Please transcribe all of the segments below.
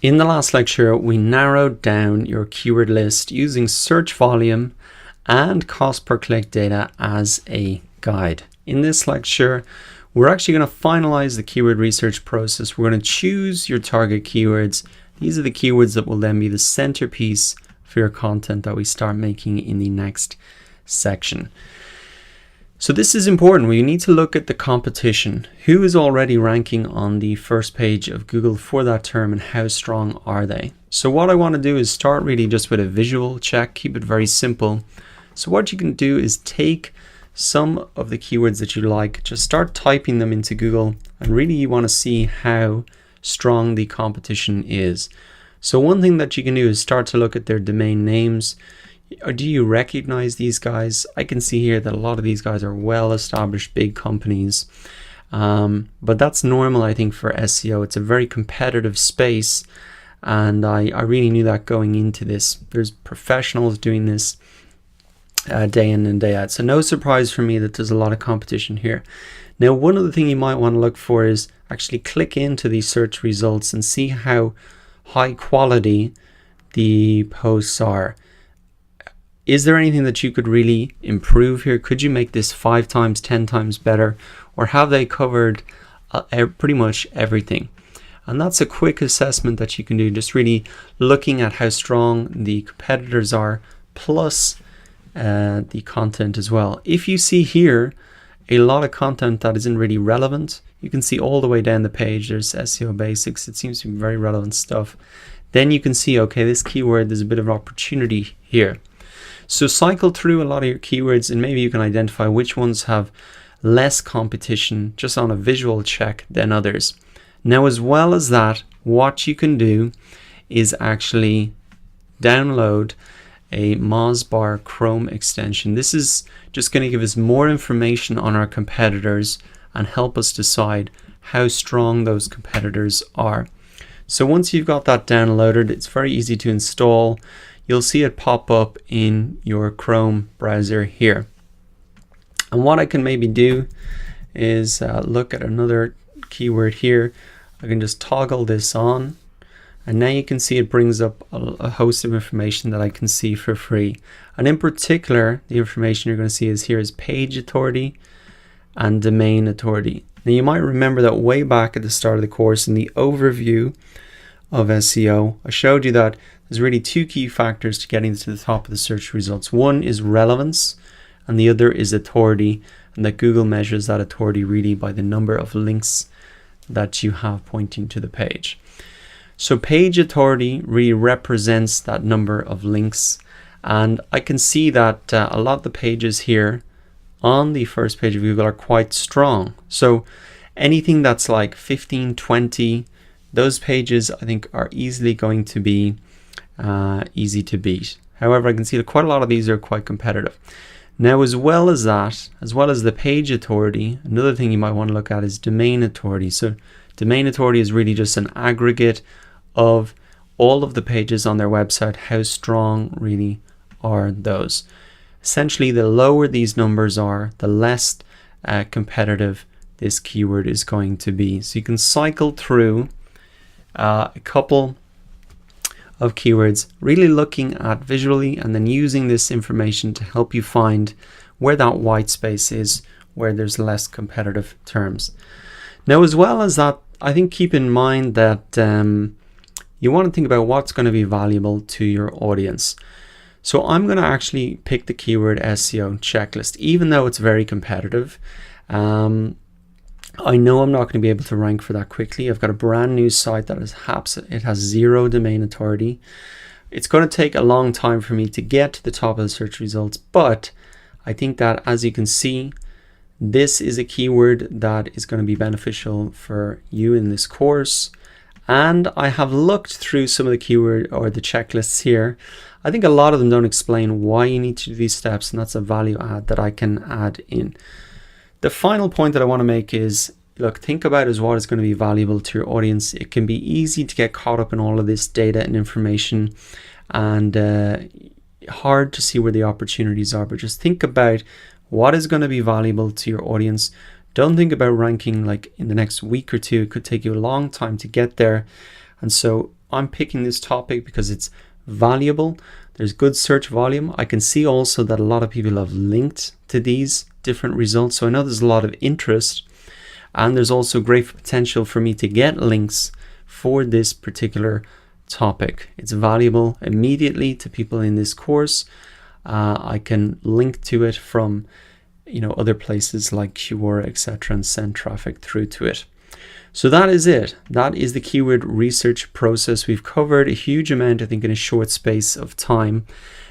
In the last lecture, we narrowed down your keyword list using search volume and cost per click data as a guide. In this lecture, we're actually going to finalize the keyword research process. We're going to choose your target keywords. These are the keywords that will then be the centerpiece for your content that we start making in the next section. So this is important. We need to look at the competition. Who is already ranking on the first page of Google for that term and how strong are they? So what I want to do is start really just with a visual check, keep it very simple. So what you can do is take some of the keywords that you like, just start typing them into Google, and really you want to see how strong the competition is. So one thing that you can do is start to look at their domain names. Or do you recognize these guys? I can see here that a lot of these guys are well-established big companies, but that's normal, I think, for SEO. It's a very competitive space, and I really knew that going into this. There's professionals doing this day in and day out, so no surprise for me that there's a lot of competition here. Now, one other thing you might want to look for is actually click into these search results and see how high quality the posts are. Is there anything that you could really improve here? Could you make this 5 times, 10 times better? Or have they covered pretty much everything? And that's a quick assessment that you can do, just really looking at how strong the competitors are, plus the content as well. If you see here a lot of content that isn't really relevant, you can see all the way down the page, there's SEO basics. It seems to be very relevant stuff. Then you can see, okay, this keyword, there's a bit of opportunity here. So cycle through a lot of your keywords and maybe you can identify which ones have less competition just on a visual check than others. Now, as well as that, what you can do is actually download a Mozbar Chrome extension. This is just going to give us more information on our competitors and help us decide how strong those competitors are. So once you've got that downloaded, it's very easy to install. You'll see it pop up in your Chrome browser here. And what I can maybe do is look at another keyword here. I can just toggle this on, and now you can see it brings up a host of information that I can see for free. And in particular, the information you're going to see is here is page authority and domain authority. Now you might remember that way back at the start of the course in the overview of SEO, I showed you that there's really 2 key factors to getting to the top of the search results. One is relevance and the other is authority, and that Google measures that authority really by the number of links that you have pointing to the page. So page authority really represents that number of links, and I can see that a lot of the pages here on the first page of Google are quite strong. So anything that's like 15, 20, those pages I think are easily going to be easy to beat. However, I can see that quite a lot of these are quite competitive. Now, as well as that, as well as the page authority, another thing you might want to look at is domain authority. So domain authority is really just an aggregate of all of the pages on their website. How strong really are those? Essentially, the lower these numbers are, the less competitive this keyword is going to be. So you can cycle through a couple of keywords, really looking at visually and then using this information to help you find where that white space is, where there's less competitive terms. Now, as well as that, I think keep in mind that you want to think about what's going to be valuable to your audience. So I'm going to actually pick the keyword SEO checklist, even though it's very competitive. I know I'm not going to be able to rank for that quickly. I've got a brand new site that has 0 domain authority. It's going to take a long time for me to get to the top of the search results, but I think that, as you can see, this is a keyword that is going to be beneficial for you in this course. And I have looked through some of the keyword or the checklists here. I think a lot of them don't explain why you need to do these steps, and that's a value add that I can add in. The final point that I want to make is, look, think about is what is going to be valuable to your audience. It can be easy to get caught up in all of this data and information, and hard to see where the opportunities are, but just think about what is going to be valuable to your audience. Don't think about ranking like in the next week or two. It could take you a long time to get there. And so I'm picking this topic because it's valuable. There's good search volume. I can see also that a lot of people have linked to these different results. So I know there's a lot of interest, and there's also great potential for me to get links for this particular topic. It's valuable immediately to people in this course. I can link to it from other places like Quora, etc., and send traffic through to it. So that is it. That is the keyword research process. We've covered a huge amount, I think, in a short space of time.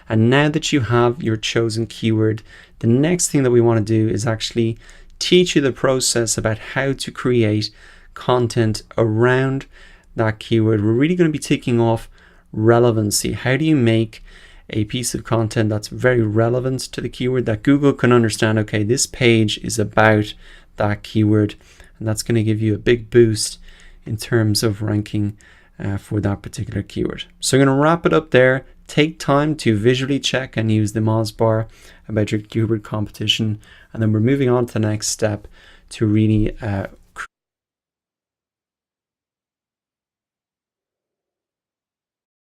And now that you have your chosen keyword, the next thing that we want to do is actually teach you the process about how to create content around that keyword. We're really going to be taking off relevancy. How do you make a piece of content that's very relevant to the keyword, that Google can understand, okay, this page is about that keyword, and that's going to give you a big boost in terms of ranking for that particular keyword. So I'm going to wrap it up there. Take time to visually check and use the Moz bar about your keyword competition, and then we're moving on to the next step to really